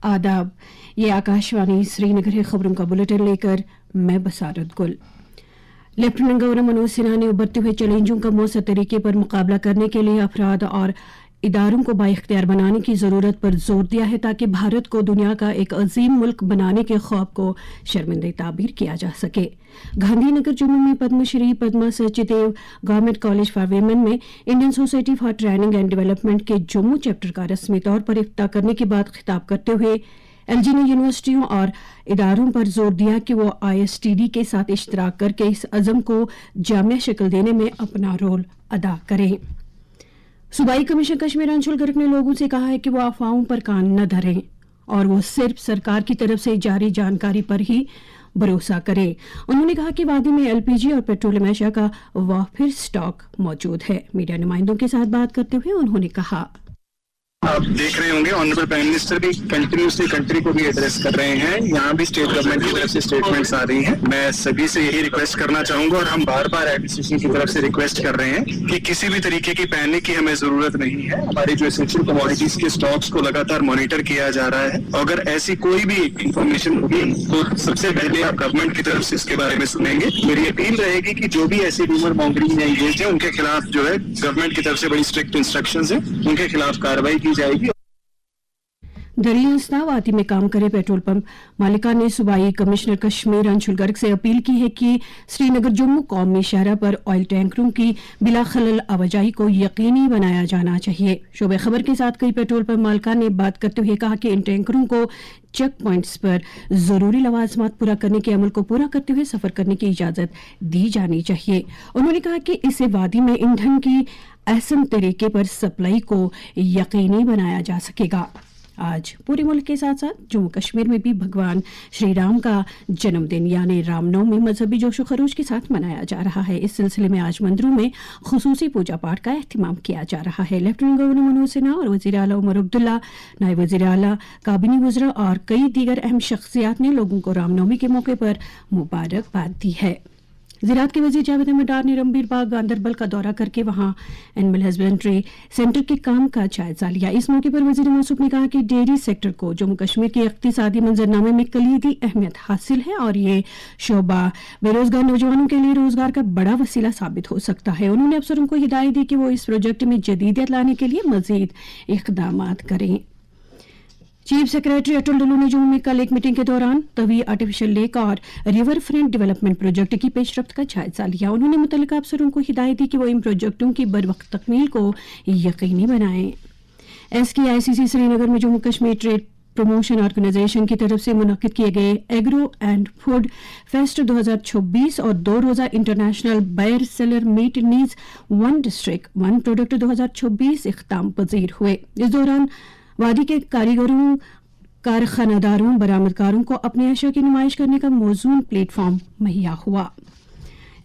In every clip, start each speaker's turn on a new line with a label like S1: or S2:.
S1: आदाब, ये आकाशवाणी श्रीनगर है। खबरों का बुलेटिन लेकर मैं बसारत गुल। लेफ्टिनेंट गवर्नर मनोज सिन्हा ने उभरते हुए चैलेंजों का मौसर तरीके पर मुकाबला करने के लिए अफराद और इदारों को बाइख्तियार बनाने की ज़रूरत पर जोर दिया है ताकि भारत को दुनिया का एक अजीम मुल्क बनाने के ख्वाब को शर्मिंदा ताबीर किया जा सके। गांधी नगर जम्मू में Padmashri Padma Sachdev government college for women में Indian society for training and development के जम्मू चैप्टर का रस्मी तौर पर इफ्ताह करने के बाद खिताब करते हुए एलजी ने यूनिवर्सिटियों और इदारों पर जोर दिया कि वो ISTD के साथ इश्तराक करके इस अज़म को जामिया शक्ल देने में अपना रोल अदा करें। सूबाई कमीशनर कश्मीर अंशुल गर्ग ने लोगों से कहा है कि वो अफवाहों पर कान न धरें और वो सिर्फ सरकार की तरफ से जारी जानकारी पर ही भरोसा करें। उन्होंने कहा कि वादी में LPG और पेट्रोलियम एशिया का वाफिर स्टॉक मौजूद है। मीडिया नुमाइंदों के साथ बात करते हुए उन्होंने कहा,
S2: आप देख रहे होंगे ऑनरेबल प्राइम मिनिस्टर भी कंटिन्यूसली कंट्री को भी एड्रेस कर रहे हैं। यहाँ भी स्टेट गवर्नमेंट की तरफ से स्टेटमेंट्स आ रही हैं। मैं सभी से यही रिक्वेस्ट करना चाहूंगा और हम बार बार एडमिनिस्ट्रेशन की तरफ से रिक्वेस्ट कर रहे हैं कि किसी भी तरीके की पैनिक की हमें जरूरत नहीं है। हमारी जो एसेंशियल कमोडिटीज के स्टॉक्स को लगातार मॉनिटर किया जा रहा है। अगर ऐसी कोई भी इंफॉर्मेशन होगी तो सबसे पहले आप गवर्नमेंट की तरफ से इसके बारे में सुनेंगे। मेरी अपील रहेगी कि जो भी ऐसी रूमर मॉन्गरिंग में एंगेज है उनके खिलाफ जो है गवर्नमेंट की तरफ से बड़ी स्ट्रिक्ट इंस्ट्रक्शंस है, उनके खिलाफ कार्रवाई की जाएगी।
S1: दरिया इस्लामाबादी में काम करे पेट्रोल पंप मालिका ने सूबाई कमिश्नर कश्मीर अंशुल गर्ग से अपील की है कि श्रीनगर जम्मू कौमी शहरा पर ऑयल टैंकरों की बिला खलल आवाजाही को यकीनी बनाया जाना चाहिए। शोबे खबर के साथ कई पेट्रोल पंप मालिका ने बात करते हुए कहा कि इन टैंकरों को चेक पॉइंट्स पर जरूरी लवाजमात पूरा करने के अमल को पूरा करते हुए सफर करने की इजाजत दी जानी चाहिए। उन्होंने कहा कि इससे वादी में ईंधन की अहसन तरीके पर सप्लाई को यकीनी बनाया जा सकेगा। आज पूरे मुल्क के साथ साथ जम्मू कश्मीर में भी भगवान श्री राम का जन्मदिन यानी रामनवमी मजहबी जोशो खरोश के साथ मनाया जा रहा है। इस सिलसिले में आज मंदिरों में खुसूसी पूजा पाठ का एहतमाम किया जा रहा है। लेफ्टिनेंट गवर्नर मनोज सिन्हा और वज़ीर आला उमर अब्दुल्ला, नायब वज़ीर आला काबिनी वज़रा और कई दीगर अहम शख्सियात ने लोगों को रामनवमी के मौके पर मुबारकबाद दी है। ज़राअत के वज़ीर जावेद अहमद डार ने रंबीर बाग गांदरबल का दौरा करके वहां एनिमल हस्बेंड्री सेंटर के काम का जायजा लिया। इस मौके पर वज़ीर मौसूफ ने कहा कि डेयरी सेक्टर को जम्मू कश्मीर के इक़्तिसादी मंजरनामे में कलीदी अहमियत हासिल है और ये शोबा बेरोजगार नौजवानों के लिए रोजगार का बड़ा वसीला साबित हो सकता है। उन्होंने अफसरों को हिदायत दी कि वो इस प्रोजेक्ट में जदीदियत लाने के लिए मज़ीद इक़दामात करें। चीफ सेक्रेटरी अटल डुल्लू ने जम्मू में कल एक मीटिंग के दौरान तवी आर्टिफिशियल लेक और रिवर फ्रंट डेवलपमेंट प्रोजेक्ट की पेशरफ्त का जायजा लिया। उन्होंने मुतल्लिका अफसरों को हिदायत दी कि वो इन प्रोजेक्टों की बरवक्त तकमील को यकीनी बनाएं। SKICC श्रीनगर में Jammu Kashmir trade promotion organisation की तरफ से मुनक्किद किए गए एग्रो एंड फूड फेस्ट 2026 और 2 रोजा international buyer seller meet needs one district one product 2026 इख्ताम पजीर हुए। इस दौरान वादी के कारीगरों, कारखानादारों, बरामदकारों को अपनी अशिया की नुमाइश करने का मौजूद प्लेटफॉर्म मुहैया हुआ।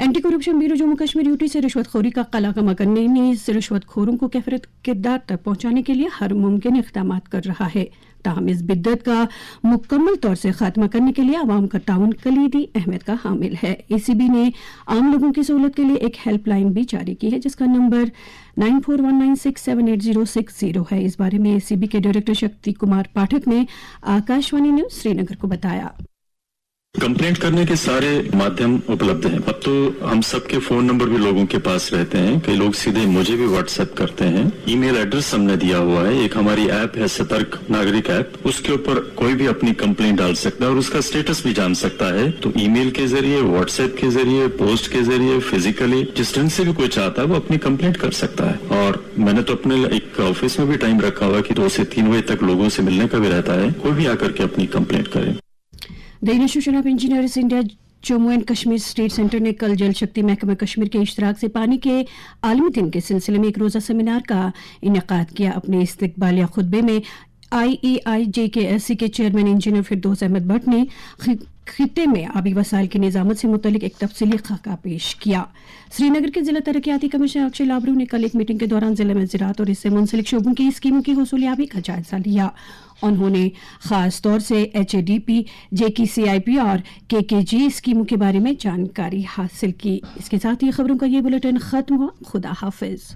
S1: Anti corruption bureau Jammu Kashmir UT से रिश्वतखोरी का कलाकमा करने में रिश्वतखोरों को कैफियत किरदार तक पहुंचाने के लिए हर मुमकिन इक़दाम कर रहा है। ताहम इस बिद्दत का मुकम्मल तौर से खात्मा करने के लिए आवाम का ताउन कलीदी अहमियत का हामिल है। ACB ने आम लोगों की सहूलत के लिए एक हेल्पलाइन भी जारी की है जिसका नंबर 9419678060 है। इस बारे में ACB के डायरेक्टर शक्ति कुमार पाठक ने आकाशवाणी न्यूज श्रीनगर को बताया।
S3: कंप्लेंट करने के सारे माध्यम उपलब्ध हैं। अब तो हम सबके फोन नंबर भी लोगों के पास रहते हैं। कई लोग सीधे मुझे भी व्हाट्सएप करते हैं। ईमेल एड्रेस हमने दिया हुआ है। एक हमारी ऐप है सतर्क नागरिक ऐप, उसके ऊपर कोई भी अपनी कंप्लेंट डाल सकता है और उसका स्टेटस भी जान सकता है। तो ईमेल के जरिए, व्हाट्सएप के जरिए, पोस्ट के जरिए, फिजिकली जिस ढंग से भी कोई चाहता है वो अपनी कंप्लेंट कर सकता है। और मैंने तो अपने एक ऑफिस में भी टाइम रखा हुआ कि 2 से 3 बजे तक लोगों से मिलने का भी रहता है। कोई भी आकर के अपनी कंप्लेंट करे।
S1: The institution of engineers India Jammu and Kashmir state centre ने कल जल शक्ति महकमा कश्मीर के इश्तराक से पानी के आलमी दिन के सिलसिले में एक रोजा सेमिनार का इनेकाद किया। अपने इस्तकबालिया खुतबे में IEIJKSC के चेयरमैन इंजीनियर फिरदौस अहमद भट्ट ने खित्ते में आबी वसाइल की निजामत से मुतल्लिक एक तफसीली खाका पेश किया। श्रीनगर के जिला तरक्याती कमिश्नर अक्षय लाबरू ने कल एक मीटिंग के दौरान जिले में ज़राअत और इससे मुंसलिक शोबों की स्कीमों की हुसूलियाबी का जायजा लिया। उन्होंने खास तौर से HADP, JKCIP और KKG स्कीमों के बारे में जानकारी हासिल की। इसके साथ ही खबरों का ये बुलेटिन खत्म हुआ। खुदा हाफिज।